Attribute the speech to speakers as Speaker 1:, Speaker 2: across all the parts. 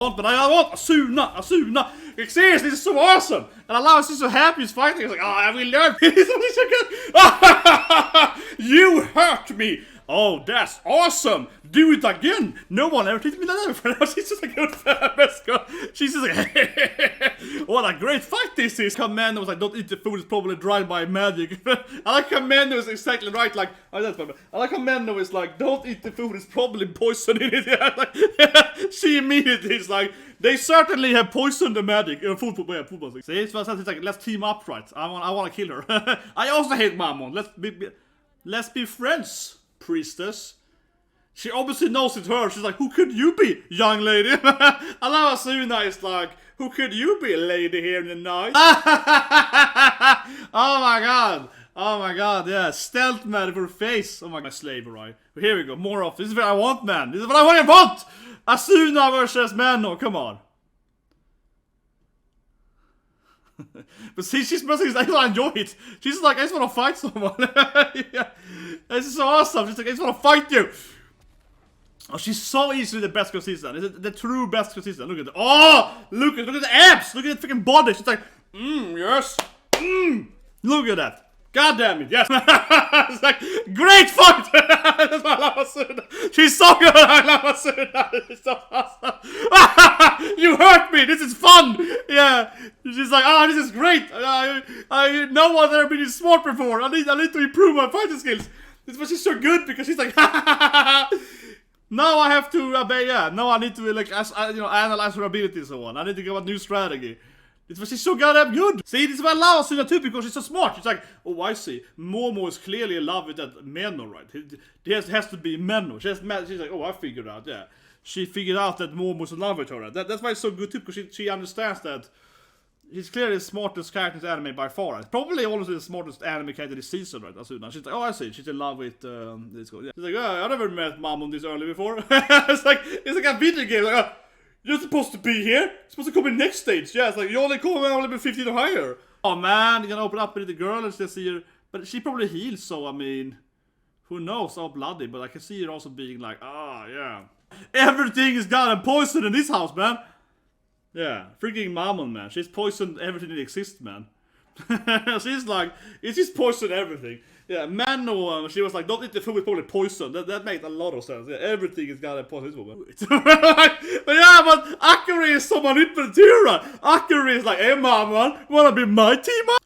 Speaker 1: But I want Ashuna. Seriously, this is so awesome. And I love, she's so happy he's fighting. He's like, oh, I will learn. He's so good. You hurt me. Oh, that's awesome. Do it again. No one ever treated me like that before. She's just a good best girl. She's just like, what a great fight this is. Commando was like, don't eat the food, it's probably dried by magic. I like how Menou is exactly right. Like, oh, that's fine. I like how Menou is like, don't eat the food, it's probably poison in it. Like, she immediately is like, they certainly have poisoned the magic. Football. See, it's like, let's team up, right? I want to kill her. I also hate Mamon. Let's be friends, priestess. She obviously knows it's her. She's like, who could you be, young lady? I love Ashuna is like, who could you be, lady, here in the night? Oh my god, yeah. Stealth man for her face. Oh my god, slavery, right? Here we go, more of this. This is what I want, man. This is what I want! Ashuna versus Manon, come on. But see, she's basically like, I enjoy it. She's like, I just want to fight someone. Yeah. This is so awesome. She's like, I just want to fight you. Oh, she's so easily the best girl season. Is it the true best girl season? Look at the look at the abs. Look at the freaking body. She's like, yes. Look at that. God damn it, yes. It's like, great fight. That's why I love Ashuna. She's so good. I love Ashuna. She's so awesome. You hurt me. This is fun. Yeah. She's like, this is great. I no one's ever been this smart before. I need to improve my fighting skills. This was just so good because she's like, now I have to obey. Yeah. Now I need to like, analyze her abilities and so on. I need to give a new strategy. It was just so goddamn good. See, this is what I love Ashuna too because she's so smart. She's like, oh, I see. MOMO is clearly in love with that Menou, right? It has to be Menou. She's like, oh, I figured out. Yeah, she figured out that MOMO's in love with her. Right? That's why it's so good too because she understands that he's clearly the smartest character in the anime by far. Right? Probably also the smartest anime character this season, right? Ashuna. She's like, oh, I see. She's in love with this girl. Yeah. She's like, oh, I never met Mamon this early before. it's like a video game. Like, you're supposed to be here. You're supposed to come in next stage. Yeah, it's like, you only come when I'm 15 or higher. Oh man, you're gonna open up with the girl and just see her. But she probably heals, so I mean, who knows how bloody, but I can see her also being like, yeah. Everything is gone and poisoned in this house, man. Yeah, freaking Mamon, man. She's poisoned everything that exists, man. She's like, it's just poisoned everything. Yeah, Manon, she was like, don't eat the food with probably poison. That makes a lot of sense. Yeah, everything is gonna poison this woman. But yeah, but AKARI is so manipulative too, right? AKARI is like, hey Mamon, wanna be my team up?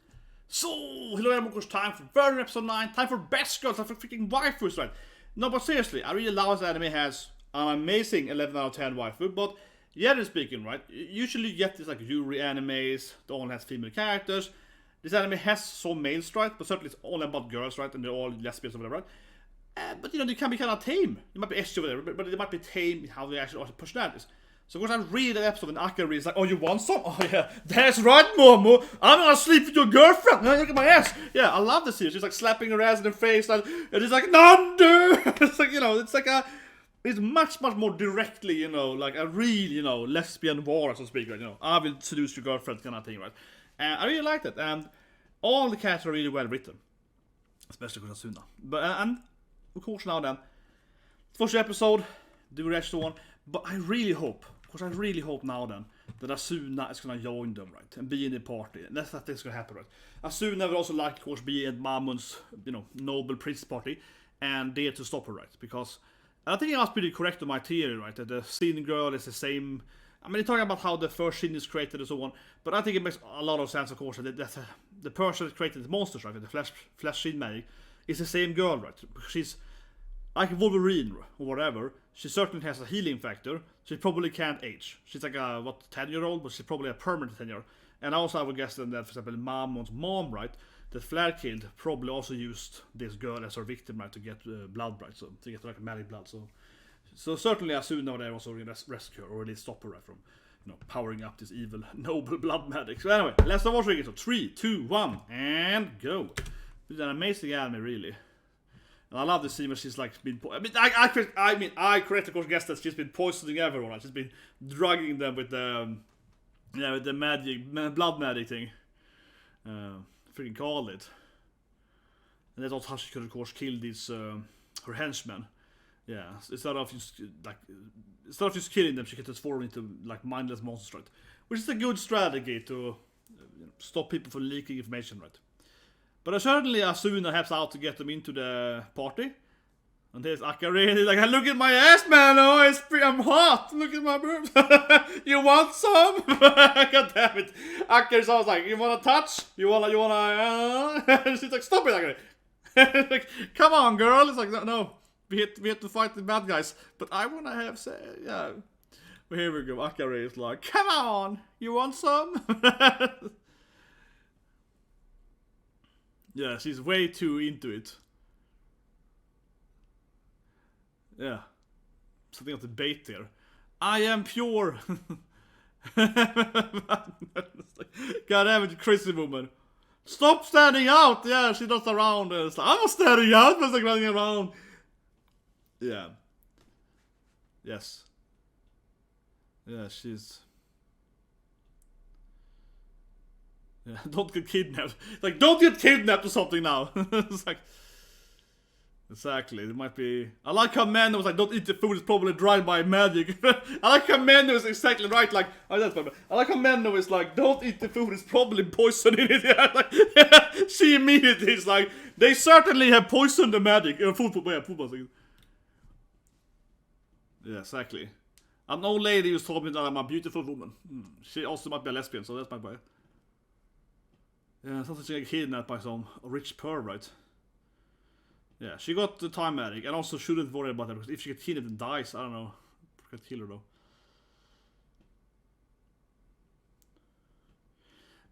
Speaker 1: So, hello everyone, it's time for Burn episode 9, time for best girls, time for freaking waifus, right? No, but seriously, I really love this anime has an amazing 11 out of 10 waifu, but generally speaking, right, usually you get these like Yuri animes, that all has female characters. This anime has some males, right? But certainly it's all about girls, right? And they're all lesbians or whatever, right? But you know, they can be kind of tame. They might be edgy or whatever, but they might be tame in how they actually are personalities. So of course I read that episode and AKARI is like, oh, you want some? Oh yeah, that's right, Momo. I'm gonna sleep with your girlfriend. Now look at my ass. Yeah, I love this series. She's like slapping her ass in the face and she's like, Nandu! It's like, you know, it's like it's much more directly, you know, like a real, you know, lesbian war, so to speak, right? You know, I will seduce your girlfriend kind of thing, right? And I really liked it, and all the characters are really well written, especially with Ashuna. But and of course now then, first episode, do reaction to one. But I really hope now then that Ashuna is gonna join them, right, and be in the party. And that's gonna happen, right? Ashuna will also like, of course, be at Mammon's, you know, noble prince party, and there to stop her, right? Because I think I was pretty correct on my theory, right? That the scene girl is the same. I mean, you're talking about how the first scene is created and so on, but I think it makes a lot of sense, of course, that the person that created the monsters, right, the flesh scene magic, is the same girl, right? Because she's like Wolverine or whatever. She certainly has a healing factor. She probably can't age. She's like a 10-year-old, but she's probably a permanent 10-year-old. And also, I would guess that, for example, Mammon's mom, right, that Flare killed, probably also used this girl as her victim, right, to get blood, right, so to get like magic blood, So certainly Ashuna there also rescue her, or at least stop her, right, from, you know, powering up this evil noble blood magic. So anyway, let's start watching it. So 3, 2, 1, and go. It's an amazing anime, really. And I love the scene where she's like been. I correctly, of course, guess that she's been poisoning everyone. Right? She's been drugging them with the, with the magic, blood magic thing. Freaking call it. And that's also how she could, of course, kill these her henchmen. Yeah, instead of just killing them, she can transform into like mindless monsters, right? Which is a good strategy to stop people from leaking information, right? But certainly Asuna helps out to get them into the party. And there's AKARI, and he's like, look at my ass, man! Oh, I'm hot! Look at my boobs! You want some? God damn it! AKARI's always like, you wanna touch? You wanna... She's like, stop it, AKARI! Like, come on, girl! It's like, no. We have to fight the bad guys. But I wanna have... Yeah. Well, here we go. AKARI is like, come on! You want some? Yeah, she's way too into it. Yeah. Something of the bait there. I am pure. God damn it, crazy woman. Stop standing out. Yeah, she does around. Like, I'm not standing out, but like running around. Yeah. Yes. Yeah, she's... Yeah, don't get kidnapped. Like, don't get kidnapped or something now. It's like... Exactly, it might be... I like how Menou was like, don't eat the food, it's probably dried by magic. I like how Menou is exactly right, like... Oh, that's fine. I like how Menou is like, don't eat the food, it's probably poison in it. Yeah, like, she immediately is like, they certainly have poisoned the magic. Food. Yeah, exactly. An old lady who's told me that I'm a beautiful woman. She also might be a lesbian, so that's my point. Yeah, something she got kidnapped by some rich pervert. Yeah, she got the time magic, and also shouldn't worry about that, because if she gets kidnapped and dies, I don't know. I could kill her though.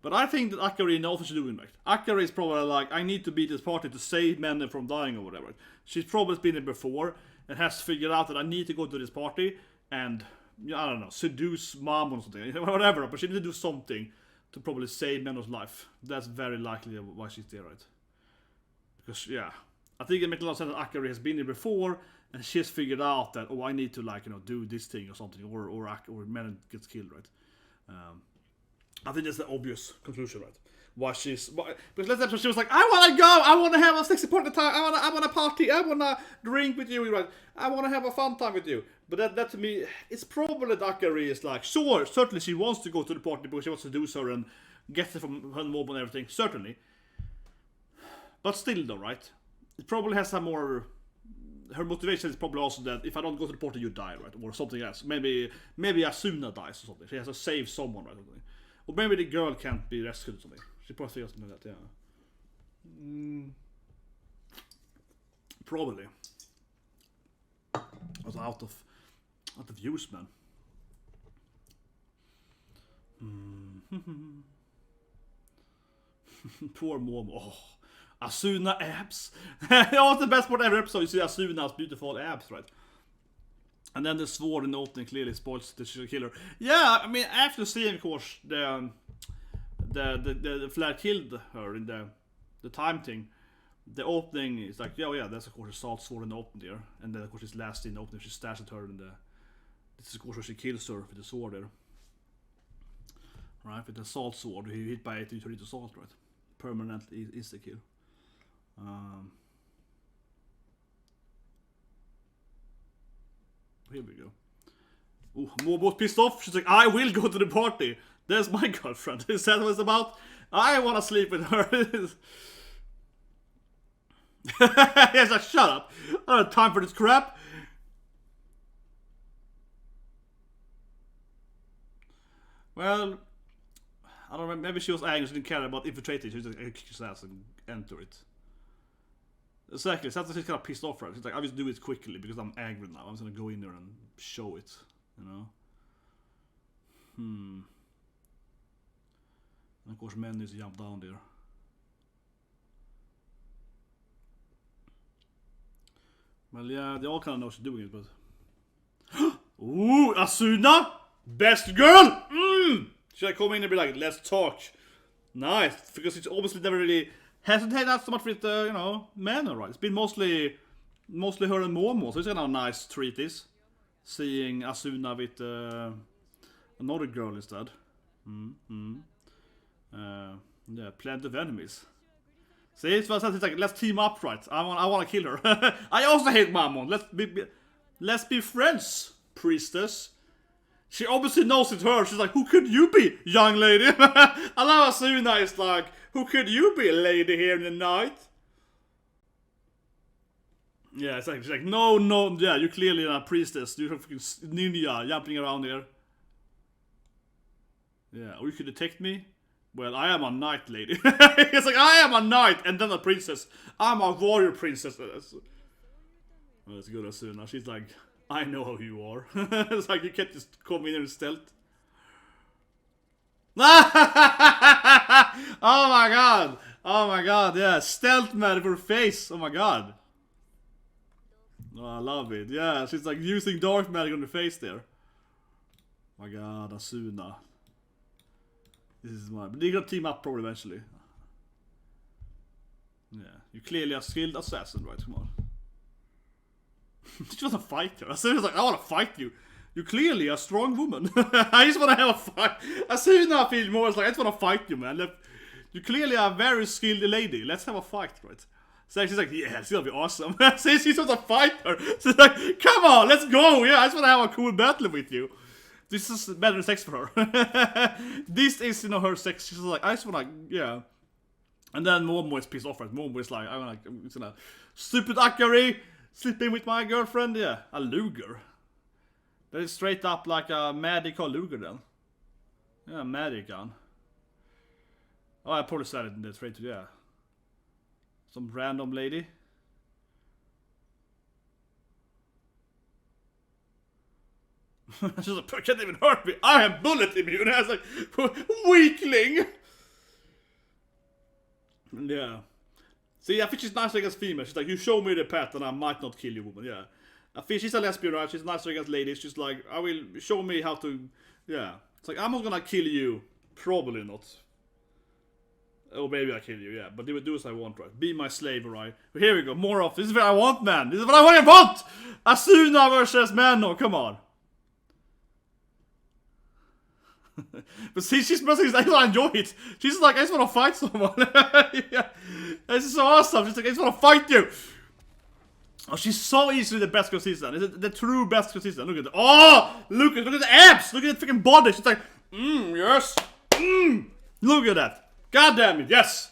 Speaker 1: But I think that AKARI knows what she's doing, right? AKARI is probably like, I need to beat this party to save Menou from dying or whatever. She's probably been there before, and has figured out that I need to go to this party, and, I don't know, seduce Mamon or something, whatever, but she needs to do something to probably save Menou's life. That's very likely why she's there, right? Because, yeah. I think it makes a lot of sense that AKARI has been here before, and she has figured out that, oh, I need to, like, do this thing or something, or Menou gets killed, right? I think that's the obvious conclusion, right? Why she's... Because last episode she was like, I wanna go! I wanna have a sexy party time! I wanna party! I wanna drink with you, right? I wanna have a fun time with you! But that to me, it's probably that AKARI is like, sure, certainly she wants to go to the party because she wants to do so and get it from her MOMO and everything, certainly. But still though, right? It probably has some more... Her motivation is probably also that if I don't go to the party, you die, right? Or something else. Maybe Asuna dies or something. She has to save someone, right? Or maybe the girl can't be rescued or something. She probably thinks something like that, yeah. Probably. I was out of use, man. Poor Momo. Oh. Asuna abs. That was the best part of every episode. You see Asuna's beautiful abs, right? And then the sword in the opening clearly spoils the killer. Yeah, I mean, after seeing, of course, the flare killed her in the time thing, the opening is like, yeah, that's of course a salt sword in the opening there. And then of course this last in the opening, she stabs at her in the... This is of course where she kills her with the sword there. Right, with the salt sword, he hit by it, you turn into salt, right? Permanently insta-kill. Here we go. Oh, Momo's pissed off. She's like, I will go to the party. There's my girlfriend. Is that what it's about? I want to sleep with her. Yes, like, shut up. I don't have time for this crap. Well, I don't know. Maybe she was angry. She didn't care about infiltrating. She was just like, kick his ass and enter it. Exactly, so she's kind of pissed off, right? She's like, I just do it quickly because I'm angry now. I'm just gonna go in there and show it, you know? And of course, men needs to jump down there. Well, yeah, they all kind of know she's doing it, but... Ooh, Asuna! Best girl! Should I come in and be like, let's talk? Nice, because it's obviously never really... Hasn't had that so much with, Menou, right? It's been mostly her and Momo, so it's kind of a nice treat, this. Seeing Asuna with another girl instead. Yeah, plenty of enemies. See, it's like, let's team up, right? I want to kill her. I also hate Mamon. Let's be friends, priestess. She obviously knows it's her. She's like, who could you be, young lady? I love Ashuna is like, who could you be, lady, here in the night? Yeah, it's like, she's like, no, yeah, you're clearly a priestess. You're a fucking ninja jumping around here. Yeah, or you could detect me. Well, I am a knight, lady. It's like, I am a knight and then a princess. I'm a warrior princess. Well, it's good Ashuna. She's like, I know who you are. It's like, you can't just come in and stealth. Oh my god. Oh my god, yeah. Stealth man for face. Oh my god. Oh, I love it. Yeah, she's like using dark magic on the face there. Oh my god, Ashuna. This is my... But they're gonna team up probably eventually. Yeah, you're clearly a skilled assassin, right? Come on. She wants to fight her. Asuna's like, I wanna fight you. You're clearly a strong woman. I just wanna have a fight. Ashuna feels more like, I just wanna fight you, man. You're clearly a very skilled lady. Let's have a fight, right? So she's like, yeah, it's gonna be awesome. So she wants to fight her. She's like, come on, let's go. Yeah, I just wanna have a cool battle with you. This is better sex for her. This is, you know, her sex. She's like, I just wanna, yeah. And then Momo is pissed off, right? Momo is like, I'm gonna, stupid AKARI, sleeping with my girlfriend. Yeah, a Luger. That is straight up like a medical Luger then. Yeah, medic gun. Oh, I probably said it in the trade too, yeah. Some random lady. She's like, can't even hurt me. I am bullet immune. I was like, weakling. Yeah. See, I think she's nice against female. She's like, you show me the path and I might not kill you, woman. Yeah. I think she's a lesbian, right? She's nice against ladies. She's like, I will show me how to. Yeah. It's like, I'm not gonna kill you. Probably not. Oh, maybe I kill you, yeah. But they would do as I want, right? Be my slave, right? But here we go. More of this is what I want, man. This is what I want! Ashuna versus Manon. Come on. But see, she's mostly like, I enjoy it. She's like, I just want to fight someone. Yeah. This is so awesome. She's like, I just want to fight you. Oh, she's so easily the best consistent. Is it the true best consistent? Look at the, oh, look at the abs. Look at the freaking body. She's like, yes. Look at that. God damn it, yes.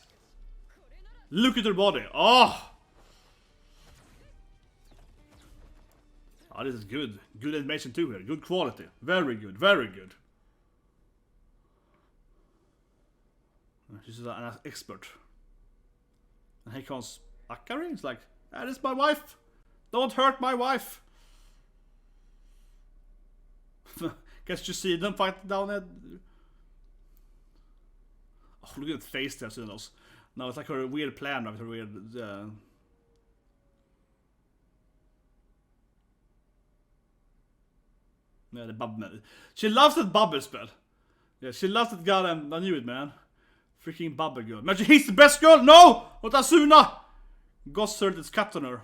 Speaker 1: Look at her body. Oh. Oh, this is good. Good animation too here. Good quality. Very good. Very good. She's an expert. And here comes AKARI. It's like, that is my wife. Don't hurt my wife. Guess you see them fight down there. Oh, look at the face there, Sinos. No, it's like her weird plan, right? Her weird. Yeah, the bubble. She loves that bubble spell. Yeah, she loves that goddamn. I knew it, man. Freaking bubble girl. Imagine he's the best girl. No, not Ashuna. Gossard is cut on her.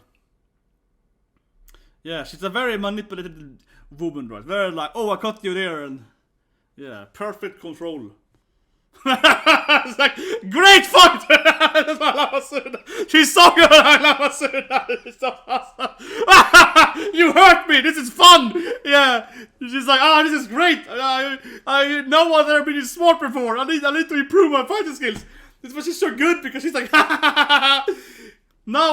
Speaker 1: Yeah, she's a very manipulated woman, right? Very like, oh, I caught you there, and yeah, perfect control. It's like, great fight! That's why I love Ashuna. She's so good. I love Ashuna. She's so awesome. You hurt me. This is fun. Yeah, she's like, oh, this is great. I no one ever been this smart before. I need to improve my fighting skills. This was she's so good because she's like, now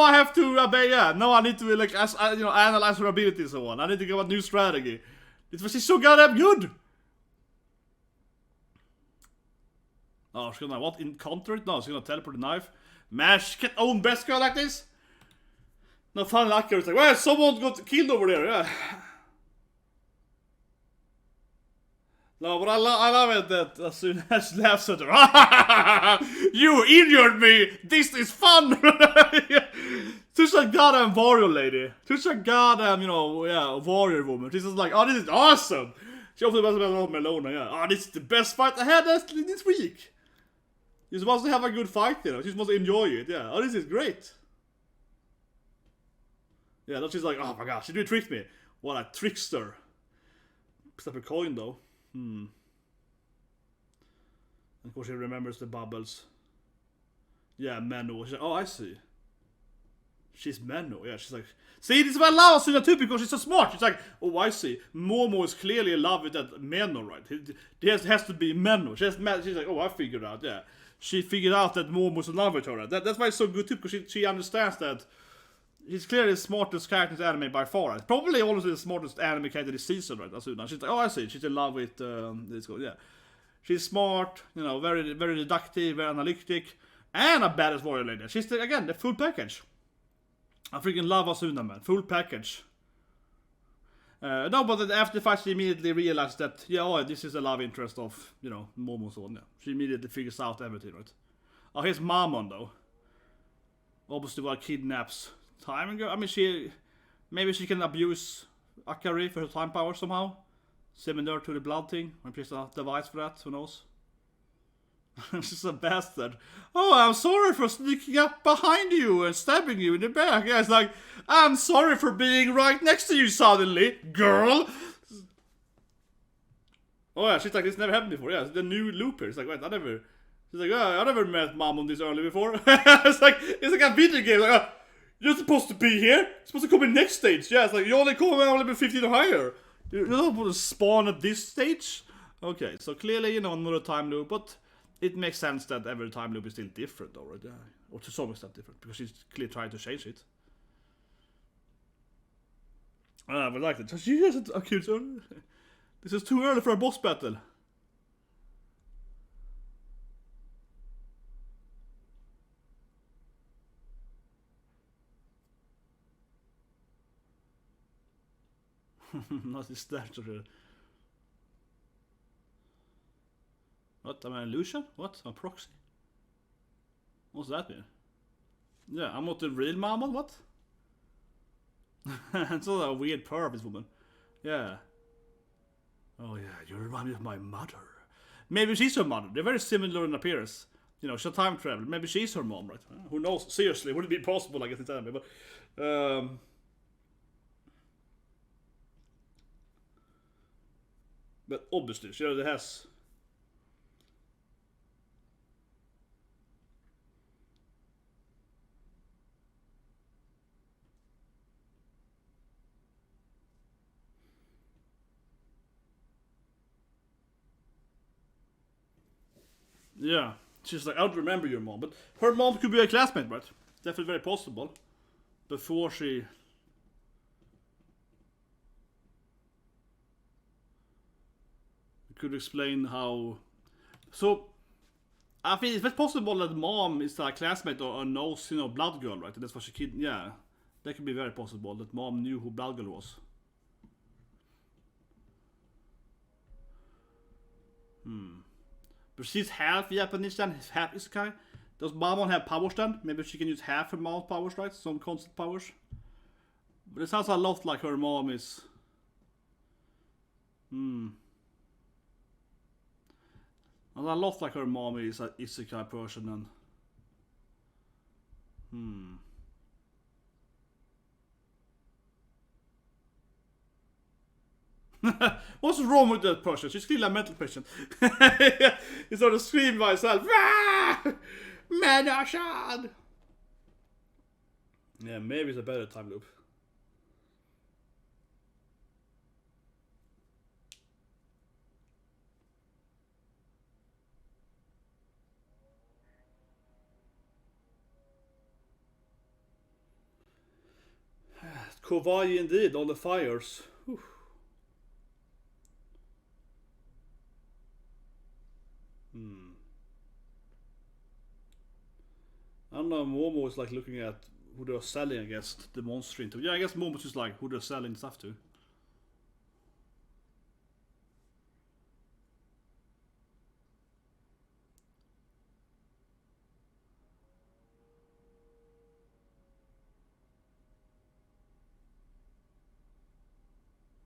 Speaker 1: I have to obey. Yeah, now I need to like, analyze her abilities and so on. I need to give a new strategy. This was she's so goddamn good. Oh, she's gonna what? Encounter it? No, she's gonna teleport the knife. Man, she can't own best girl like this. No fun like her. It's like, well, someone got killed over there, yeah. No, but I love it that as soon as she laughs at her. You injured me! This is fun! Such a goddamn warrior lady. Such a goddamn, warrior woman. She's just like, oh, this is awesome! She also does about Menou, yeah. Oh, this is the best fight I had this week. You're supposed to have a good fight, you know. You're supposed to enjoy it, yeah. Oh, this is great. Yeah, then she's like, oh my gosh, she really tricked me. What a trickster. Except a coin, though. Of course, she remembers the bubbles. Yeah, Menou. She's like, oh, I see. She's Menou, yeah, she's like... See, this is why I love Asuna too, because she's so smart. She's like, oh, I see. Momo is clearly in love with that Menou, right? It has to be Menou. She's like, oh, I figured out, yeah. She figured out that Momo's in love with her. Right? That's why it's so good too, because she understands that she's clearly the smartest character in this anime by far. Right? Probably also the smartest anime character this season, right? Asuna. She's like, oh, I see. She's in love with this guy, yeah. She's smart, you know, very, very deductive, very analytic, and a badass warrior lady. She's, again, the full package. I freaking love Asuna, man. Full package. No, but after the fight, she immediately realized that, yeah, oh, this is a love interest of, you know, Momo's one. Yeah. She immediately figures out everything, right? Oh, here's Mamon, though. Obviously, what kidnaps time girl. I mean, maybe she can abuse AKARI for her time power somehow. Similar to the blood thing. Maybe she's a device for that, who knows? She's a bastard. Oh, I'm sorry for sneaking up behind you and stabbing you in the back. Yeah, it's like, I'm sorry for being right next to you suddenly, girl. Oh yeah, she's like, this never happened before. Yeah, it's the new loop here. It's like, wait, she's like, oh, I never met Mamon this early before. it's like a video game. Like, you're supposed to be here. You're supposed to come in next stage. Yeah, it's like, you only come on level 15 or higher. You're not supposed to spawn at this stage. Okay, so clearly, you know, another time loop, but it makes sense that every time loop is still different already, or to some extent different, because she's clearly trying to change it. I would like that. She has a cute son. This is too early for a boss battle. Not his stature. What? Am I an illusion? What? A proxy? What's that mean? Yeah, I'm not the real Mamon, what? It's all a weird purr of this woman. Yeah. Oh yeah, you remind me of my mother. Maybe she's her mother. They're very similar in appearance. You know, she's time travel. Maybe she's her mom, right? Who knows? Seriously, would it be possible, I guess, in anime, but... But obviously, she already has... Yeah, she's like, I don't remember your mom, but her mom could be a classmate, right? Definitely very possible. Before she... could explain how... So, I think it's very possible that mom is a classmate or knows, you know, Blood Girl, right? And that's why she kid... Yeah, that could be very possible, that mom knew who Blood Girl was. But she's half Japanese then, half Isekai. Does Mamon have powers then? Maybe she can use half her mom's powers, right? Some constant powers. But it sounds a lot like her mom is... A lot like her mom is an Isekai person and... What's wrong with that person? She's still a mental patient. He sort of screamed by herself. Menou! Yeah, maybe it's a better time loop. Kawaii indeed, all the fires. Whew. I don't know, Momo is like looking at who they're selling against the monster into. Yeah, I guess Momo's just like who they're selling stuff to.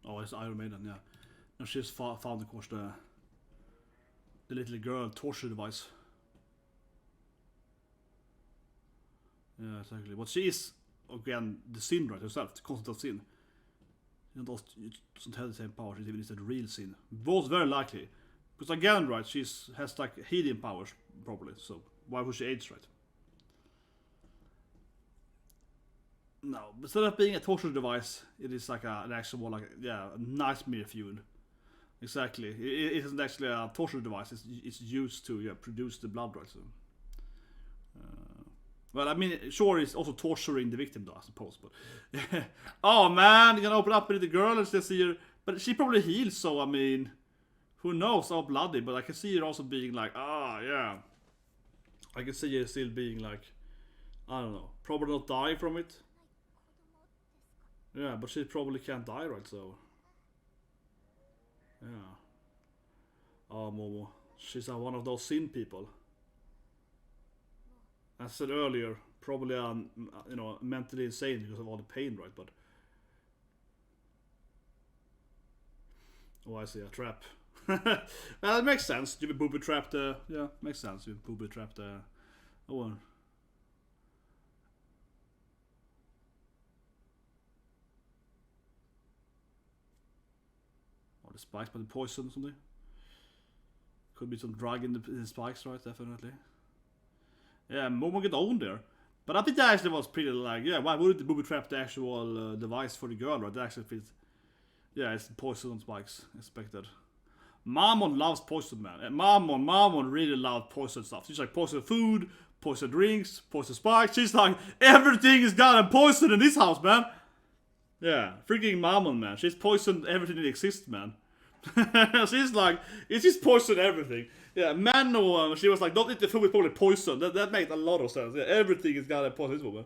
Speaker 1: Oh, it's Iron Maiden, yeah. Now she's found, of course, the little girl torture device. Yeah, exactly. But she is, again, the sin, right, herself, the concept of sin. She doesn't have the same power, she's even the real sin. Both very likely. Because again, right, she has like healing powers, probably, so why would she age, right? No, but instead of being a torture device, it is like an actual, like, yeah, a nightmare fuel. Exactly. It isn't actually a torture device. It's used to produce the blood, right? So, well, I mean, sure, it's also torturing the victim, though, I suppose. But oh man, you're gonna open up with the girl and see her, but she probably heals. So I mean, who knows? How bloody? But I can see her also being like, yeah. I can see her still being like, I don't know, probably not die from it. Yeah, but she probably can't die, right? So, yeah. Oh, Momo, she's one of those sin people. As I said earlier, probably mentally insane because of all the pain, right? But oh, I see, a trap. Well, it makes sense. You booby trap the, yeah, makes sense. You booby trap the. Oh. The spikes, but the poison or something. Could be some drug in the spikes, right? Definitely. Yeah, Momo get owned there. But I think that actually was pretty like, yeah, why wouldn't the booby trap the actual device for the girl, right? That actually fits. Yeah, it's poison on spikes. Expected. Mamon loves poison, man. And Mamon really loves poison stuff. She's like poison food, poison drinks, poison spikes. She's like, everything is gotta poison in this house, man. Yeah, freaking Mamon, man. She's poisoned everything that exists, man. She's like, it's just poison everything. Yeah, Menou, she was like, don't eat the food with probably poison. That makes a lot of sense. Yeah, everything is gotta poison this woman.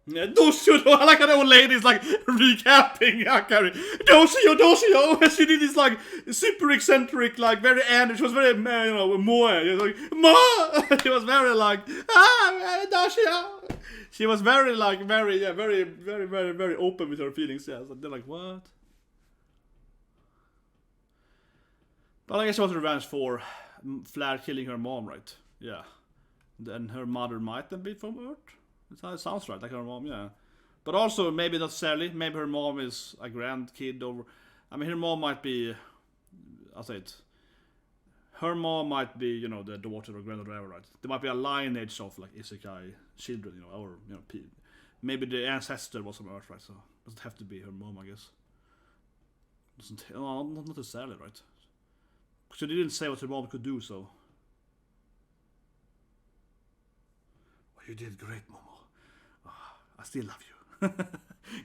Speaker 1: Yeah, Doshio, I like how the old lady's like recapping AKARI. Doshio, she did this like super eccentric, like very end. She was very, moe. She was like, ma! She was very like, Doshio. She was very like, very open with her feelings. Yeah, so they're like, what? But I guess she was revenge for Flare killing her mom, right? Yeah. Then her mother might have been from Earth. That's how it sounds, right? Like her mom, yeah. But also, maybe not necessarily. Maybe her mom is a grandkid over. I mean, her mom might be. I'll say it. Her mom might be, the daughter or granddaughter, whatever, right? There might be a lineage of like isekai children, or maybe the ancestor was from Earth, right? So it doesn't have to be her mom, I guess. Doesn't. No, not necessarily, right? Because she didn't say what her mom could do, so. Oh, you did great, Momo. I still love you.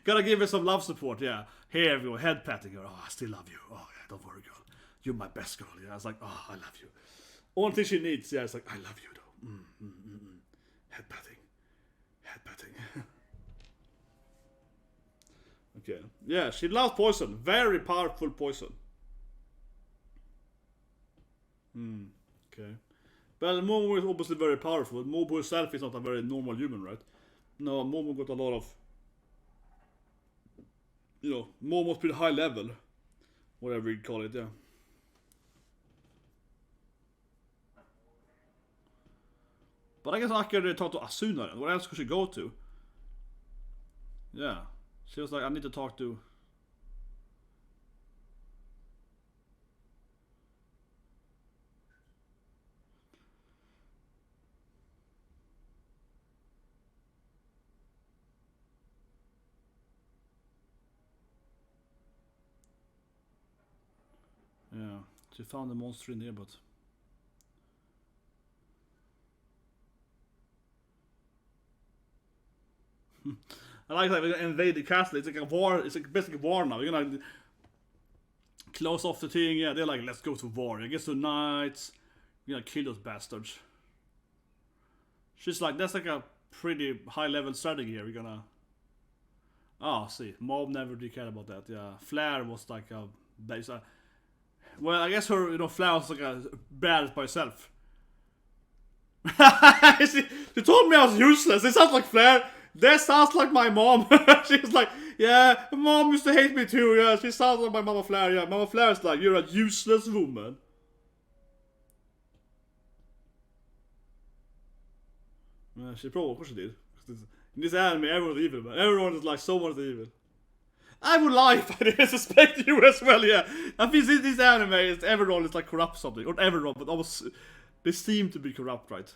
Speaker 1: Gotta give her some love support, yeah. Here we go, head patting her. Oh, I still love you. Oh, yeah, don't worry, girl. You're my best girl. Yeah, I was like, oh, I love you. Only thing she needs, yeah, it's like, I love you, though. Head patting. Head patting. Okay. Yeah, she loves poison. Very powerful poison. Okay. But Momo is obviously very powerful. Momo herself is not a very normal human, right? No, Momo got a lot of, Momo's pretty high level, whatever you call it, yeah. But I guess AKARI talked to Ashuna then. What else could she go to? Yeah, she was like, I need to talk to. Yeah, she found the monster in there, but. I like that we're gonna invade the castle. It's like a war. It's like basically war now. You're gonna close off the thing. Yeah, they're like, let's go to war. I guess tonight you're gonna kill those bastards. She's like, that's like a pretty high level strategy here. We're gonna. Oh, see, Mom never did care about that. Yeah, Flare was like a base. Well, I guess her, Flare was like a bad by herself. She told me I was useless. It sounds like Flare. That sounds like my mom. She was like, yeah, Mom used to hate me too. Yeah, she sounds like my Mama Flare. Yeah, Mama Flare is like, you're a useless woman. Yeah, she probably, of course she did. In this anime, everyone's evil, man. Everyone is like, someone's evil. I would lie if I didn't suspect you as well, yeah. I think this anime is everyone is like corrupt something. Or everyone, but almost they seem to be corrupt, right?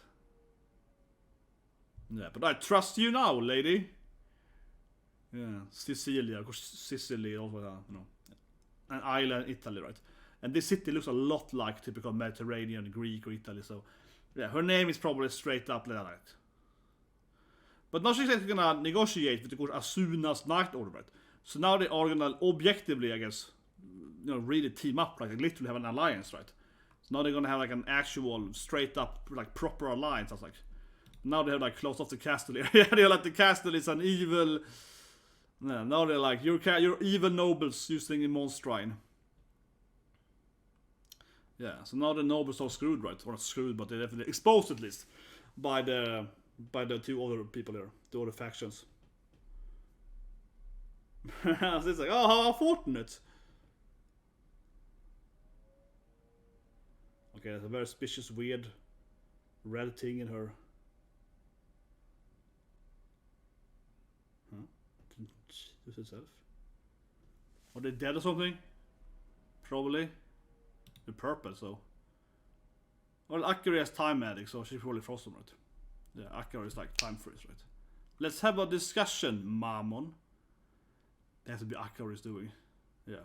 Speaker 1: Yeah, but I trust you now, lady. Yeah, Sicilia, of course, Sicily, also, you know, an island, Italy, right? And this city looks a lot like typical Mediterranean, Greek, or Italy. So, yeah, her name is probably straight up like that. But now she's actually gonna negotiate with, of course, Asuna's Night Order, right? So now they are gonna objectively, I guess, you know, really team up, like they literally have an alliance, right? So now they're gonna have like an actual, straight up, like proper alliance. I was like, now they have like closed off the castle here. Yeah, they're like the castle is an evil. Yeah, now they're like you're evil nobles using a monstrine. Yeah, so now the nobles are screwed, right? Or not screwed, but they're definitely exposed at least by the two other people here, the other factions. So it's like, oh, how unfortunate. Okay, there's a very suspicious, weird red thing in her. Huh? This itself. Are they dead or something? Probably. The purple, so. Well, AKARI has time magic, so she's probably frozen, right? Yeah, AKARI is like time freeze, right? Let's have a discussion, Mamon. That has to be AKARI is doing. Yeah.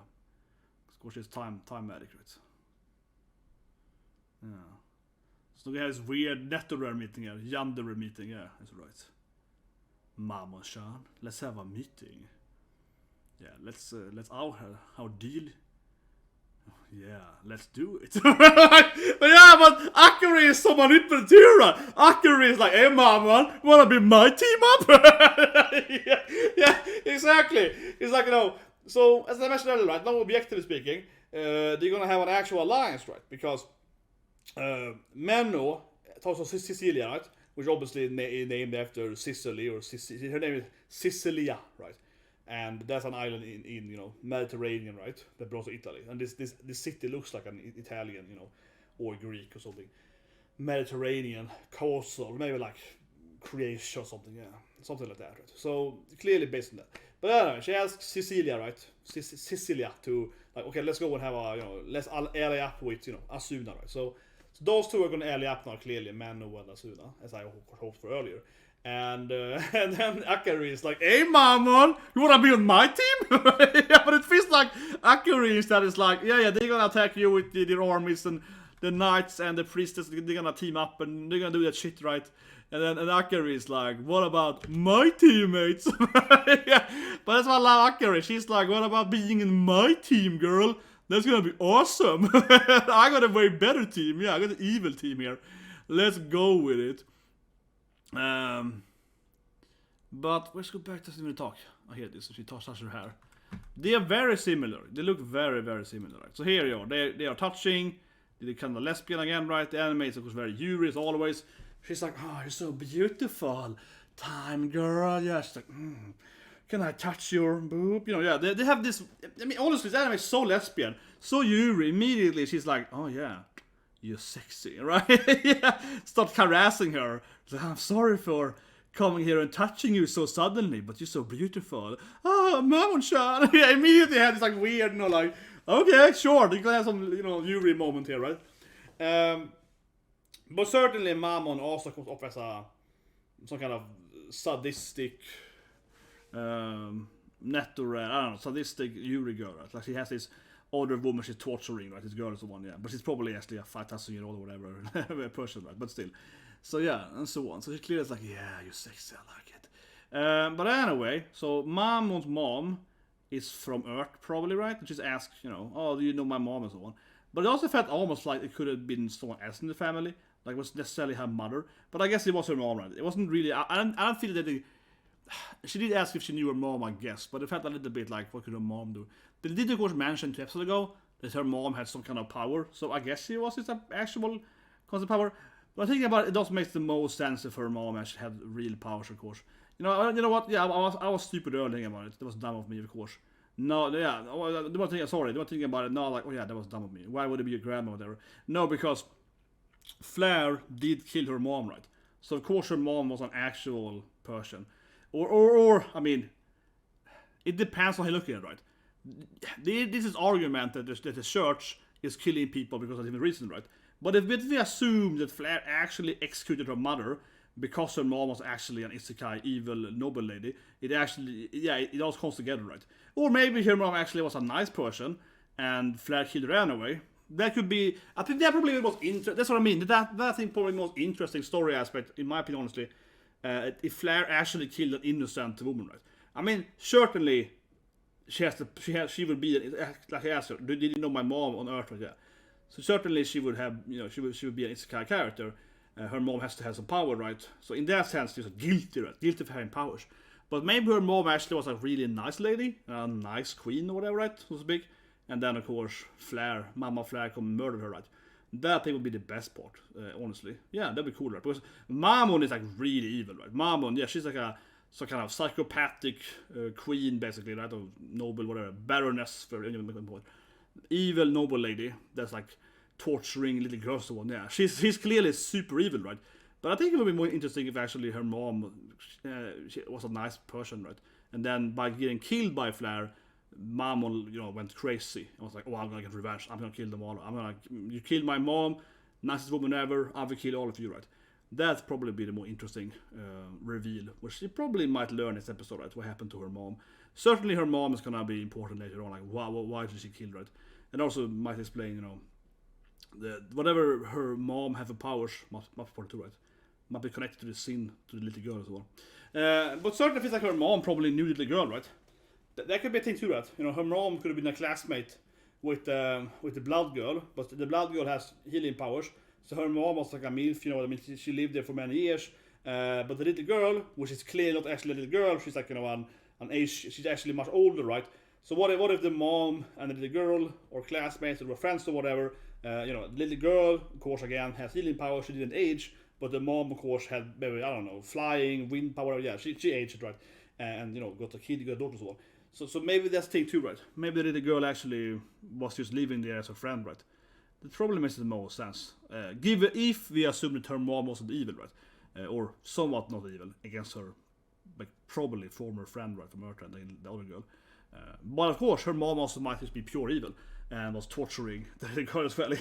Speaker 1: Of course, she's time magic, right? Yeah. So we have this weird Nettorer meeting here. Yanderer meeting, yeah, that's right. Mamon-chan, let's have a meeting. Yeah, let's our deal. Yeah, let's do it. But yeah, but AKARI is so manipulative too, right? AKARI is like, hey Mamon, wanna be my team up? yeah, exactly. It's like, you know, so as I mentioned earlier, right, now objectively speaking, they're gonna have an actual alliance, right? Because Menou, also Sicilia, right? Which obviously named after Sicily, or her name is Sicilia, right? And that's an island in you know, Mediterranean, right? That belongs to Italy. And this city looks like an Italian, you know, or Greek or something. Mediterranean, coastal, maybe like Croatia or something, yeah. Something like that, right? So clearly based on that. But anyway, she asks Sicilia, right? Sicilia to like, okay, let's go and have a, you know, let's ally up with, you know, Ashuna, right? So those two are gonna ally up now, clearly, Menou and Ashuna, as I hoped for earlier. And then AKARI is like, hey Mamon, you wanna be on my team? Yeah, but it feels like AKARI instead is like, yeah, they're gonna attack you with their armies, and the knights and the priestess, they're gonna team up and they're gonna do that shit, right? And then AKARI is like, what about my teammates? Yeah, but that's why I love AKARI. She's like, what about being in my team, girl? That's gonna be awesome. I got a way better team. Yeah, I got an evil team here. Let's go with it. But let's go back to the talk. I hear this. She touches her hair. They are very similar. They look very, very similar. Right? So here you are. They are touching. They're kind of lesbian again, right? The anime is of course very Yuri as always. She's like, oh, you're so beautiful, time girl. Yeah, she's like, can I touch your boob? You know, yeah. They have this. I mean, honestly, this anime is so lesbian, so Yuri. Immediately, she's like, oh yeah. You're sexy, right? Yeah. Start harassing her. Like, I'm sorry for coming here and touching you so suddenly, but you're so beautiful. Oh, Mamon-chan. Yeah, immediately had this like weird, you know, like, okay, sure, you can have some, you know, Yuri moment here, right? But certainly Mamon also comes up as some kind of sadistic, Nettorer, I don't know, sadistic Yuri girl, right? Like she has this older woman she's torturing, right? This girl is the one, yeah. But she's probably actually a 5,000-year-old or whatever person, right? But still. So yeah, and so on. So she clearly is like, yeah, you're sexy, I like it. But anyway, so Mamon's mom is from Earth, probably, right? And she's asked, you know, oh, do you know my mom and so on. But it also felt almost like it could have been someone else in the family. Like it was necessarily her mother. But I guess it was her mom, right? It wasn't really, I don't feel that she did ask if she knew her mom, I guess. But it felt a little bit like, what could her mom do? They did, of course, mention 2 episodes ago that her mom had some kind of power. So I guess she was his actual concept power. But thinking about it, it does make the most sense if her mom actually had real powers, of course. You know what? Yeah, I was stupid earlier about it. That was dumb of me, of course. No, yeah, they were thinking about it now, like, oh yeah, that was dumb of me. Why would it be a grandma or whatever? No, because Flair did kill her mom, right? So of course her mom was an actual person. Or I mean, it depends on how you're looking at it, right? This is argument that the church is killing people because of different reasons, right? But if we assume that Flair actually executed her mother because her mom was actually an isekai evil noble lady, it actually, yeah, it all comes together, right? Or maybe her mom actually was a nice person and Flair killed her anyway. That could be, I think that probably the most interesting, that's what I mean, that I think probably the most interesting story aspect, in my opinion, honestly, if Flair actually killed an innocent woman, right? I mean, certainly, she would be, like I asked her, did you know my mom on Earth, right? Yeah. So certainly she would have, she would be an isekai character. Her mom has to have some power, right? So in that sense, she's guilty, right? Guilty for having powers. But maybe her mom actually was a really nice lady, a nice queen or whatever, right? So to speak. And then, of course, Mama Flair come and murder her, right? That I think would be the best part, honestly. Yeah, that'd be cool, right? Because Mamon is like really evil, right? Mamon, yeah, she's like a some kind of psychopathic queen, basically, right? Or noble, whatever, baroness, for anyone. Evil noble lady that's like torturing little girls or one. Yeah, she's clearly super evil, right? But I think it would be more interesting if actually her mom she was a nice person, right? And then by getting killed by Flair, Mamon, went crazy. I was like, oh, I'm gonna get revenge. I'm gonna kill them all. You killed my mom, nicest woman ever. I will kill all of you, right? That'd probably be the more interesting reveal, which she probably might learn this episode, right? What happened to her mom? Certainly, her mom is gonna be important later on. Like, why did she kill, right? And also might explain, whatever her mom have for powers must be important too, right? Might be connected to the sin to the little girl as well. But certainly feels like her mom probably knew the little girl, right? That could be a thing too, right? Her mom could have been a classmate with the blood girl, but the blood girl has healing powers. So her mom was like a MILF, she lived there for many years. But the little girl, which is clearly not actually a little girl, she's like, an age, she's actually much older, right? So what if the mom and the little girl, or classmates, or friends or whatever, the little girl, of course, again, has healing powers, she didn't age, but the mom, of course, had maybe, I don't know, flying, wind power, yeah, she aged, right? And, got a kid, got a daughter as well. So maybe that's thing too, right? Maybe the little girl actually was just living there as a friend, right? That probably makes the most sense. If we assume that her mom wasn't evil, right? Or somewhat not evil against her, like probably former friend, right, from Earth and the other girl. But of course, her mom also might just be pure evil and was torturing the little girl as well.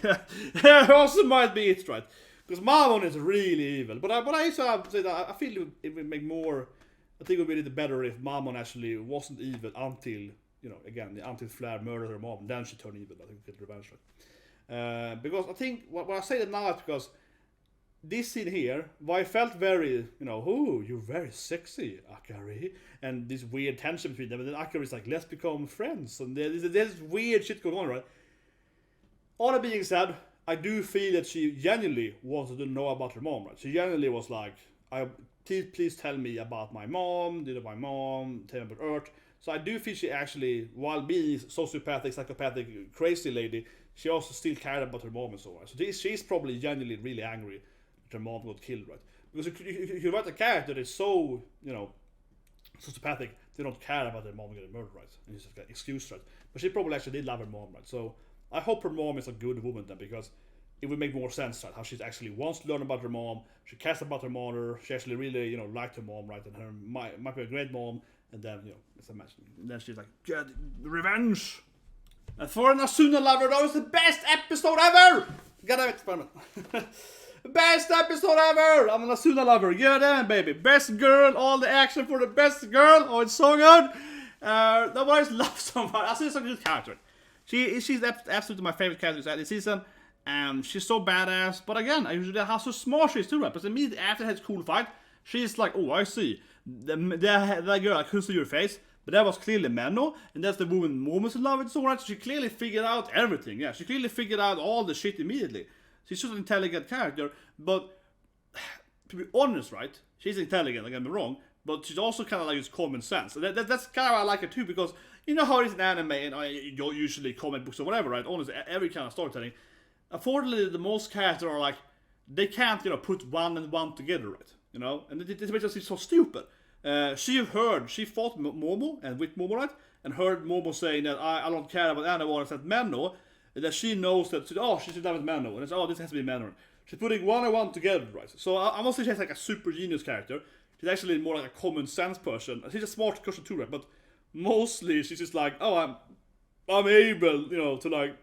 Speaker 1: Yeah, also might be it, right? Because Mamon is really evil. But I used to say that I feel it would make more. I think it would be a little better if Mamon actually wasn't evil until, until Flair murdered her mom. Then she turned evil. I think get revenge, right? Because I think what I say that now is because this scene here, why I felt very, oh, you're very sexy, AKARI, and this weird tension between them, and then AKARI is like, let's become friends, and there's weird shit going on, right? All that being said, I do feel that she genuinely wanted to know about her mom, right? She genuinely was like, please tell me about my mom, my mom, tell me about Earth. So I do feel she actually, while being sociopathic, psychopathic, crazy lady, she also still cared about her mom and so on. So she's probably genuinely really angry that her mom got killed, right? Because if you write a character that is so, sociopathic, they don't care about their mom getting murdered, right? And it's just an excuse, right? But she probably actually did love her mom, right? So I hope her mom is a good woman then, because it would make more sense, right? How she actually wants to learn about her mom, she cares about her mother, she actually really, liked her mom, right? And her might be a great mom, and then, it's a match. And then she's like, yeah, revenge! And for an Ashuna lover, that was the best episode ever! God damn it, experiment. Best episode ever! I'm an Ashuna lover, yeah damn baby. Best girl, all the action for the best girl. Oh, it's so good! That I just love so much. I see such a good character. She's absolutely my favorite character this season. She's so badass, but again, I usually how so smart she is too, right? But immediately after that cool fight, she's like, oh, I see. That girl, I couldn't see your face, but that was clearly Menou, and that's the woman Momo's in love with, so right? So she clearly figured out everything, yeah. She clearly figured out all the shit immediately. She's just an intelligent character, but to be honest, right? She's intelligent, don't get me wrong, but she's also kind of like common sense. And that's kind of why I like her too, because you know how it is in anime and usually comic books or whatever, right? Honestly, every kind of storytelling. Unfortunately, the most characters are like, they can't, put one and one together, right? And this makes us so stupid. She fought Momo, and with Momo, right? And heard Momo saying that I don't care about anyone except Menou, and that she knows that, she should have with Menou, and it's, this has to be Manon. She's putting one and one together, right? So I must say she's like a super genius character. She's actually more like a common sense person. She's a smart person too, right? But mostly she's just like, oh, I'm able, you know, to like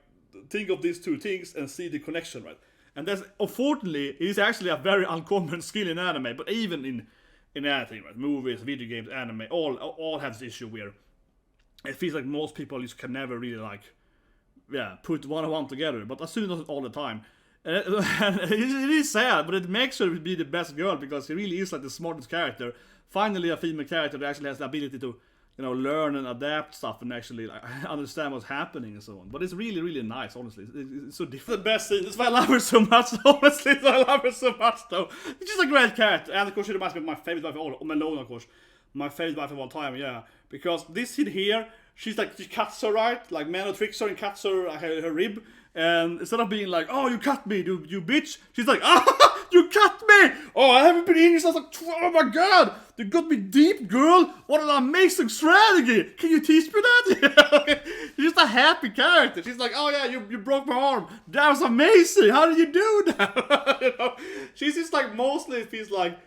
Speaker 1: think of these two things and see the connection, right? And that's, unfortunately, it is actually a very uncommon skill in anime, but even in anything, right? Movies, video games, anime, all have this issue where it feels like most people just can never really like, put one and one together. But Asuna does it all the time. And it is sad, but it makes her be the best girl because she really is like the smartest character. Finally, a female character that actually has the ability to, you know, learn and adapt stuff and actually like understand what's happening and so on. But it's really, really nice, honestly. It's so different. The best scene. That's why I love her so much, honestly. That's why I love her so much, though. She's a great character. And of course, she reminds me of my favorite wife of all, Manon, of course. My favorite wife of all time, yeah. Because this scene here, she's like, she cuts her, right? Like, Menou tricks her and cuts her rib. And instead of being like, oh, you cut me, you bitch, she's like, ah, you cut me! Oh, I haven't been in yourself. Like, oh my god, you got me deep, girl. What an amazing strategy. Can you teach me that? She's just a happy character. She's like, oh yeah, you broke my arm. That was amazing. How did you do that? You know, she's just like, mostly it feels like,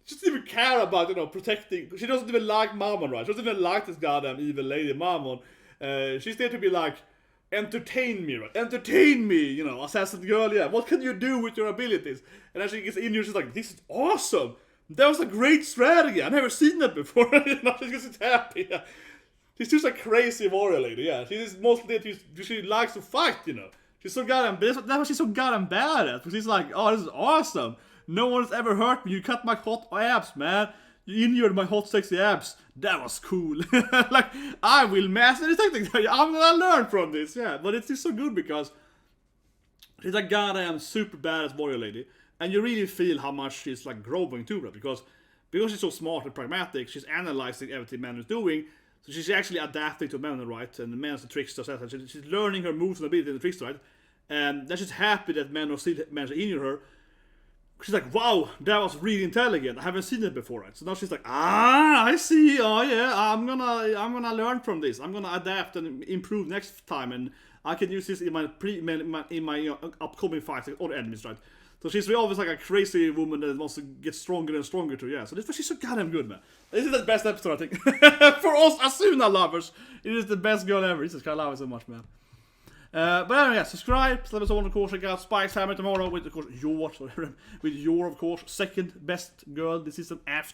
Speaker 1: she doesn't even care about, you know, protecting. She doesn't even like Mamon, right? She doesn't even like this goddamn evil lady Mamon. She's there to be like, entertain me, right? Entertain me, you know, assassin girl, yeah. What can you do with your abilities? And as she gets in here, she's like, this is awesome. That was a great strategy. I've never seen that before. You know, she's just happy. Yeah. She's just a crazy warrior lady, yeah. She's mostly that she likes to fight, you know. She's so goddamn, that's what she's so goddamn bad at. Because she's like, oh, this is awesome. No one's ever hurt me. You cut my hot abs, man. You injured my hot, sexy abs. That was cool. Like, I will master the technique. I'm gonna learn from this, yeah. But it's just so good because she's a goddamn super badass warrior lady. And you really feel how much she's like growing to her. Because she's so smart and pragmatic, she's analyzing everything Manon is doing. So she's actually adapting to Manon, right? And Manon's the trickster, etc. She's learning her moves and ability in the trickster, right? And then she's happy that Manon still managed to injure her. She's like, wow, that was really intelligent. I haven't seen it before, right? So now she's like, I see. Oh yeah, I'm gonna learn from this. I'm gonna adapt and improve next time, and I can use this in my upcoming fights with other enemies, right? So she's always like a crazy woman that wants to get stronger and stronger too. Yeah. So she's so goddamn good, man. This is the best episode, I think, for us Asuna lovers. It is the best girl ever. I love it so much, man. But anyway, yeah, subscribe, let us on, of course, check out Spike's Hammer tomorrow with, of course, your, of course, second best girl this season after